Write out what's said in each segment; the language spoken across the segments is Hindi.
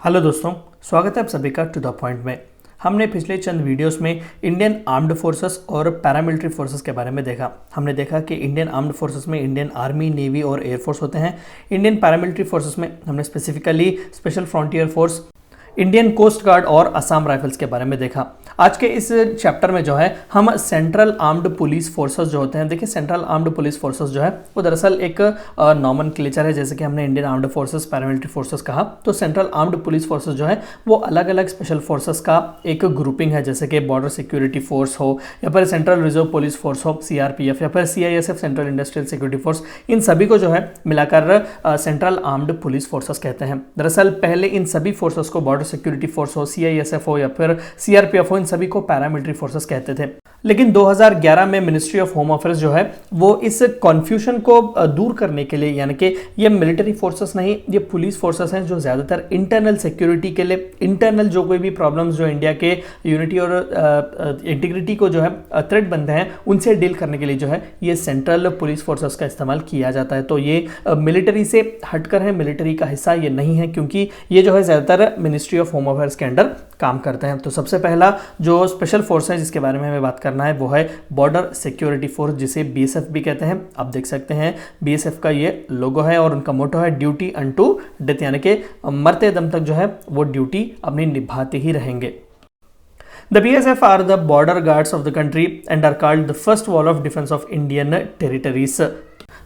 हेलो दोस्तों, स्वागत है आप सभी का टू द पॉइंट में। हमने पिछले चंद वीडियोस में इंडियन आर्म्ड फोर्सेस और पैरामिलिट्री फोर्सेस के बारे में देखा। हमने देखा कि इंडियन आर्म्ड फोर्सेस में इंडियन आर्मी, नेवी और एयरफोर्स होते हैं। इंडियन पैरामिलिट्री फोर्सेस में हमने specifically special frontier force, Indian coast guard और असम राइफल्स के बारे में देखा। आज के इस चैप्टर में जो है हम सेंट्रल आर्म्ड पुलिस फोर्सेस जो होते हैं, देखिए सेंट्रल आर्म्ड पुलिस फोर्सेस जो है वो दरअसल एक नॉमेनक्लेचर है। जैसे कि हमने Indian armed forces, paramilitary forces कहा, तो सेंट्रल आर्म्ड पुलिस फोर्सेस जो है वो अलग अलग स्पेशल फोर्सेस का एक ग्रुपिंग है। जैसे कि बॉर्डर सिक्योरिटी फोर्स हो या फिर सेंट्रल रिजर्व पुलिस फोर्स हो CRPF या फिर CISF central industrial security force, इन सभी को जो है मिलाकर सेंट्रल आर्म्ड पुलिस फोर्सेस कहते हैं। दरअसल पहले इन सभी फोर्सेस को बॉर्डर सिक्योरिटी फोर्स हो, CISF हो या फिर CRPF हो, इन सभी को पैरामिलिट्री फोर्सेस कहते थे। लेकिन 2011 में मिनिस्ट्री ऑफ होम अफेयर्स जो है वो इस कन्फ्यूजन को दूर करने के लिए, यानी कि ये मिलिट्री फोर्सेस नहीं, ये पुलिस फोर्सेस हैं जो ज़्यादातर इंटरनल सिक्योरिटी के लिए, इंटरनल जो कोई भी प्रॉब्लम्स जो इंडिया के यूनिटी और इंटीग्रिटी को जो है थ्रेट बनते हैं, उनसे डील करने के लिए जो है ये सेंट्रल पुलिस फोर्सेस का इस्तेमाल किया जाता है। तो ये मिलिट्री से हटकर है, मिलिट्री का हिस्सा ये नहीं है, क्योंकि ये जो है ज़्यादातर मिनिस्ट्री ऑफ होम अफेयर्स के अंडर काम करते हैं। तो सबसे पहला जो स्पेशल फोर्स है जिसके बारे में हमें बात करना है वो है बॉर्डर सिक्योरिटी फोर्स, जिसे BSF भी कहते हैं। आप देख सकते हैं BSF का ये लोगो है और उनका मोटो है ड्यूटी अनटू डेथ, यानी कि मरते दम तक जो है वो ड्यूटी अपनी निभाते ही रहेंगे। The BSF are the border guards of the country and are called the first wall of defense of Indian territories.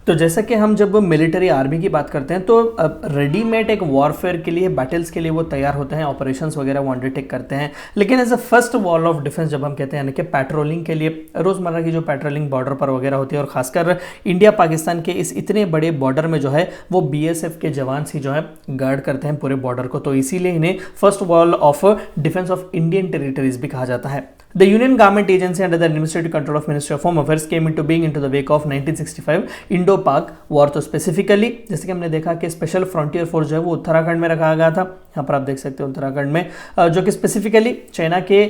तो जैसा कि हम जब मिलिट्री आर्मी की बात करते हैं तो रेडीमेड एक वॉरफेयर के लिए, बैटल्स के लिए वो तैयार होते हैं, ऑपरेशंस वगैरह वो अंडरटेक करते हैं। लेकिन as a first wall of defence जब हम कहते हैं, यानी कि पेट्रोलिंग के लिए, रोज़मर्रा की जो पेट्रोलिंग बॉर्डर पर वगैरह होती है, और खासकर इंडिया पाकिस्तान के इस इतने बड़े बॉर्डर में जो है वो BSF के जवान ही जो है गार्ड करते हैं पूरे बॉर्डर को। तो इसीलिए इन्हें first wall of defence of Indian territories भी कहा जाता है। The Union Government Agency under the administrative control of Ministry of Home Affairs came into being into the wake of 1965 Indo-Pak War। तो स्पेसिफिकली जैसे कि हमने देखा कि स्पेशल फ्रंटियर फोर्स जो है वो उत्तराखंड में रखा गया था। यहाँ पर आप देख सकते हो उत्तराखंड में, जो कि स्पेसिफिकली चाइना के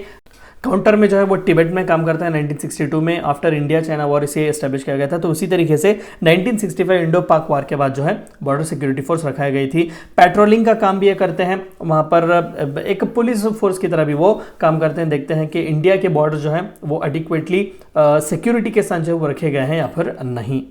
काउंटर में जो है वो तिब्बत में काम करता है। 1962 में आफ्टर इंडिया चाइना वॉर इसे एस्टेब्लिश किया गया था। तो उसी तरीके से 1965 इंडो पाक वॉर के बाद जो है बॉर्डर सिक्योरिटी फोर्स रखाई गई थी। पेट्रोलिंग का काम भी ये करते हैं, वहाँ पर एक पुलिस फोर्स की तरह भी वो काम करते हैं। देखते हैं कि इंडिया के बॉर्डर जो है वो एडिक्वेटली सिक्योरिटी के साथ जो वो रखे गए हैं या फिर नहीं।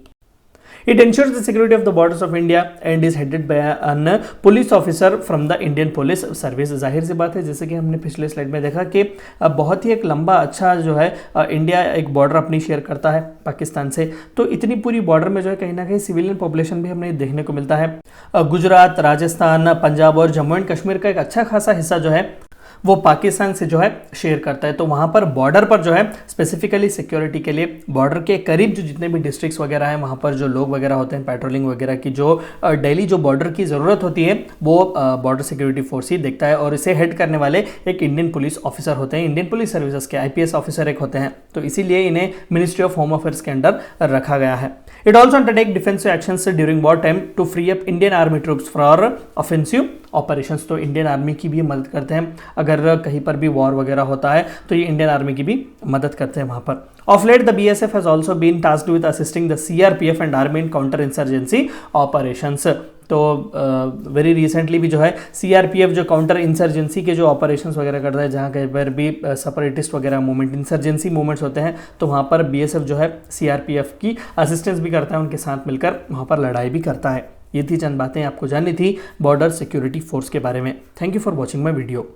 It ensures the security of the borders of India and is headed by a police officer from the Indian Police Service। जाहिर सी बात है, जैसे कि हमने पिछले स्लाइड में देखा कि बहुत ही एक लंबा अच्छा जो है इंडिया एक बॉर्डर अपनी शेयर करता है पाकिस्तान से। तो इतनी पूरी बॉर्डर में जो है कहीं ना कहीं सिविलियन पॉपुलेशन भी हमें देखने को मिलता है। गुजरात, राजस्थान, पंजाब और जम्मू एंड कश्मीर का एक अच्छा खासा हिस्सा जो है वो पाकिस्तान से जो है शेयर करता है। तो वहाँ पर बॉर्डर पर जो है स्पेसिफिकली सिक्योरिटी के लिए बॉर्डर के करीब जो जितने भी डिस्ट्रिक्ट्स वगैरह हैं, वहाँ पर जो लोग वगैरह होते हैं, पेट्रोलिंग वगैरह की जो डेली जो बॉर्डर की ज़रूरत होती है वो बॉर्डर सिक्योरिटी फोर्स ही देखता है। और इसे हेड करने वाले एक इंडियन पुलिस ऑफिसर होते हैं, इंडियन पुलिस सर्विसेज के IPS ऑफिसर एक होते हैं। तो इसीलिए इन्हें मिनिस्ट्री ऑफ होम अफेयर्स के अंडर रखा गया है। It also undertake defensive actions during war time to free up Indian army troops for offensive operations. तो इंडियन आर्मी की भी मदद करते हैं, अगर कहीं पर भी वॉर वगैरह होता है तो ये इंडियन आर्मी की भी मदद करते हैं वहाँ पर। Of late the BSF has also been tasked with assisting the CRPF and army in counter insurgency operations. तो वेरी रिसेंटली भी जो है CRPF जो काउंटर इंसर्जेंसी के जो ऑपरेशंस वगैरह करता है, जहाँ कहीं पर भी सेपरेटिस्ट वगैरह मूवमेंट, इंसर्जेंसी मूवमेंट्स होते हैं, तो वहाँ पर BSF जो है CRPF की असिस्टेंस भी करता है, उनके साथ मिलकर वहाँ पर लड़ाई भी करता है। ये थी चंद बातें आपको जाननी थी बॉर्डर सिक्योरिटी फोर्स के बारे में। Thank you for watching my video.